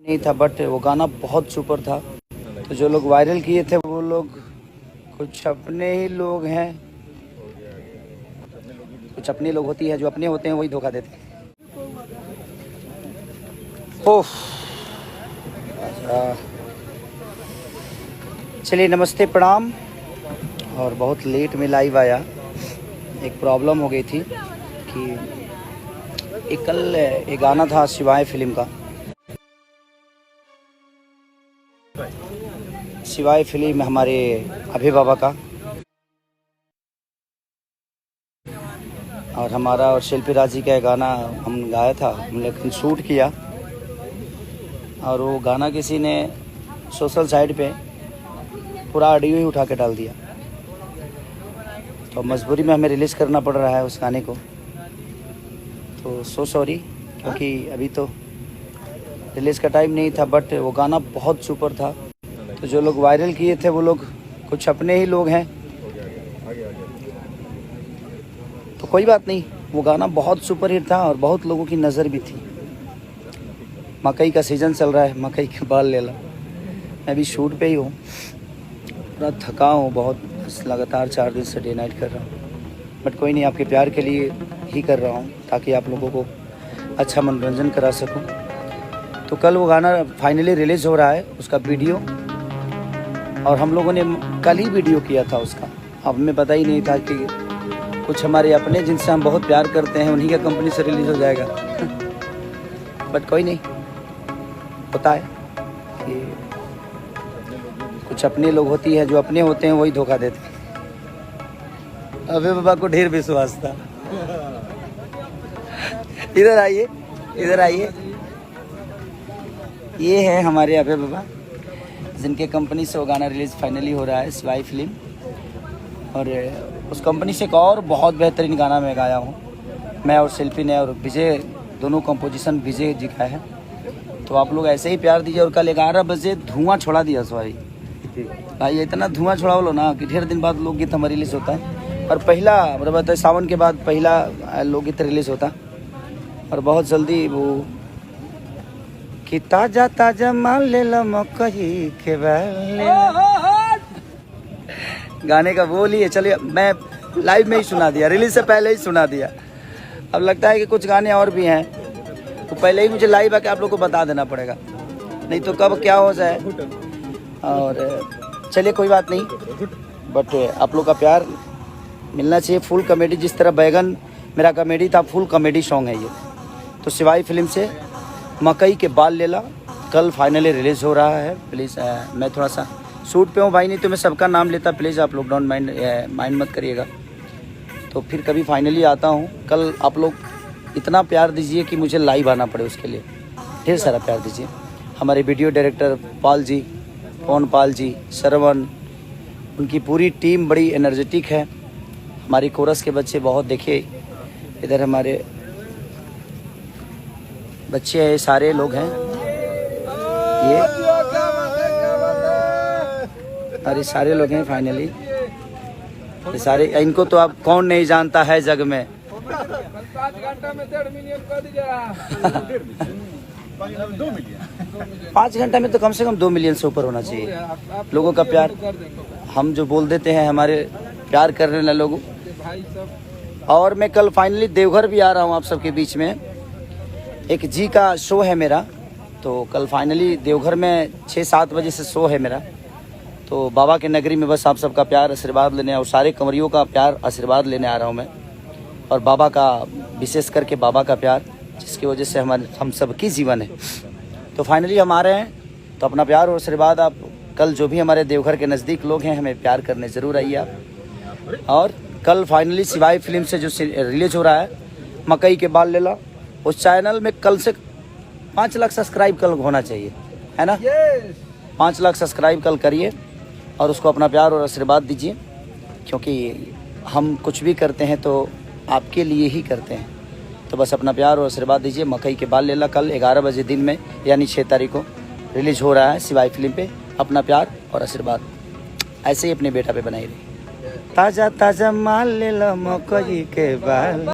नहीं था, बट वो गाना बहुत सुपर था। तो जो लोग वायरल किए थे वो लोग कुछ अपने ही लोग हैं, कुछ अपने लोग होती है, जो अपने होते हैं वही धोखा देते हैं। ओह अच्छा, चलिए नमस्ते प्रणाम। और बहुत लेट में लाइव आया, एक प्रॉब्लम हो गई थी कि एक कल एक गाना था शिवाय फिल्म का। शिवाय फिल्म हमारे अभय बाबा का और हमारा और शिल्पी राज जी का गाना हम गाया था, हमने शूट किया और वो गाना किसी ने सोशल साइट पे पूरा ऑडियो ही उठा के डाल दिया। तो मजबूरी में हमें रिलीज़ करना पड़ रहा है उस गाने को। तो सो सॉरी, क्योंकि अभी तो रिलीज़ का टाइम नहीं था, बट वो गाना बहुत सुपर था। तो जो लोग वायरल किए थे वो लोग कुछ अपने ही लोग हैं, तो कोई बात नहीं। वो गाना बहुत सुपर हिट था और बहुत लोगों की नज़र भी थी। मकई का सीज़न चल रहा है, मकई के बाल ले ला। मैं भी शूट पे ही हूँ, पूरा थका हूँ बहुत, बस लगातार 4 दिन से डे नाइट कर रहा हूँ। बट कोई नहीं, आपके प्यार के लिए ही कर रहा हूँ ताकि आप लोगों को अच्छा मनोरंजन करा सकूँ। तो कल वो गाना फाइनली रिलीज़ हो रहा है, उसका वीडियो, और हम लोगों ने कल ही वीडियो किया था उसका। अब हमें पता ही नहीं था कि कुछ हमारे अपने जिनसे हम बहुत प्यार करते हैं उन्हीं का कंपनी से रिलीज़ हो जाएगा। बट कोई नहीं, होता है कि कुछ अपने लोग होती है, जो अपने होते हैं वही धोखा देते हैं। अबे बाबा को ढेर विश्वास था। इधर आइए, इधर आइए। ये है हमारे अबे बाबा, जिनके कंपनी से वो गाना रिलीज़ फाइनली हो रहा है, शिवाय फिल्म। और उस कंपनी से एक और बहुत बेहतरीन गाना मैं गाया हूँ, मैं और शिल्पी ने, और विजय, दोनों कंपोजिशन विजय जी का है। तो आप लोग ऐसे ही प्यार दीजिए। और कल 11 बजे धुआं छोड़ा दिया सॉरी भाई, इतना धुआं छोड़ा लो ना कि ढेर दिन बाद लोकगीत हमारा रिलीज़ होता है। और पहला मतलब सावन के बाद पहला लोकगीत रिलीज़ होता, और बहुत जल्दी वो कि ताजा ताजा मान ले लो मकई के गाने का बोल ही है। चलिए, मैं लाइव में ही सुना दिया, रिलीज से पहले ही सुना दिया। अब लगता है कि कुछ गाने और भी हैं, तो पहले ही मुझे लाइव आके आप लोग को बता देना पड़ेगा, नहीं तो कब क्या हो जाए। और चलिए कोई बात नहीं, बट आप लोग का प्यार मिलना चाहिए। फुल कॉमेडी, जिस तरह बैगन मेरा कॉमेडी था, फुल कॉमेडी सॉन्ग है ये। तो शिवाय फिल्म से मकई के बाल ले ला कल फाइनली रिलीज़ हो रहा है। प्लीज़ मैं थोड़ा सा शूट पे हूँ भाई, नहीं तो मैं सबका नाम लेता। प्लीज़ आप लोग डोंट माइंड मत करिएगा। तो फिर कभी फाइनली आता हूँ। कल आप लोग इतना प्यार दीजिए कि मुझे लाइव आना पड़े, उसके लिए ढेर सारा प्यार दीजिए। हमारे वीडियो डायरेक्टर पाल जी, पवन पाल जी, श्रवण, उनकी पूरी टीम बड़ी एनर्जेटिक है। हमारी कोरस के बच्चे बहुत, देखिए इधर हमारे बच्चे हैं, सारे लोग हैं ये, अरे सारे लोग हैं फाइनली, ये सारे। इनको तो आप कौन नहीं जानता है जग में। 5 घंटा में 1.5 मिलियन कर दीजिए। 5 घंटा में तो कम से कम 2 मिलियन से ऊपर होना चाहिए लोगों का प्यार। हम जो बोल देते हैं हमारे प्यार करने वाले लोगों। और मैं कल फाइनली देवघर भी आ रहा हूँ आप सबके बीच में। एक जी का शो है मेरा, तो कल फाइनली देवघर में 6-7 बजे से शो है मेरा। तो बाबा के नगरी में बस आप सबका प्यार आशीर्वाद लेने, और सारे कंवरियों का प्यार आशीर्वाद लेने आ रहा हूँ मैं। और बाबा का, विशेष करके बाबा का प्यार, जिसकी वजह से हम सबकी जीवन है। तो फाइनली हम आ रहे हैं, तो अपना प्यार और आशीर्वाद आप कल जो भी हमारे देवघर के नज़दीक लोग हैं, हमें प्यार करने ज़रूर आइए आप। और कल फाइनली शिवाय फिल्म से जो रिलीज हो रहा है मकई के बाल ले ला, उस चैनल में कल से 5 लाख सब्सक्राइब कल होना चाहिए, है ना। 5 लाख सब्सक्राइब कल करिए और उसको अपना प्यार और आशीर्वाद दीजिए, क्योंकि हम कुछ भी करते हैं तो आपके लिए ही करते हैं। तो बस अपना प्यार और आशीर्वाद दीजिए। मकई के बाल ले ला कल 11 बजे दिन में, यानी 6 तारीख को रिलीज़ हो रहा है शिवाय फिल्म पे। अपना प्यार और आशीर्वाद ऐसे ही अपने बेटा पे बनाई रही। ताज़ा ताज़ा माल ले ला मकई के बाल।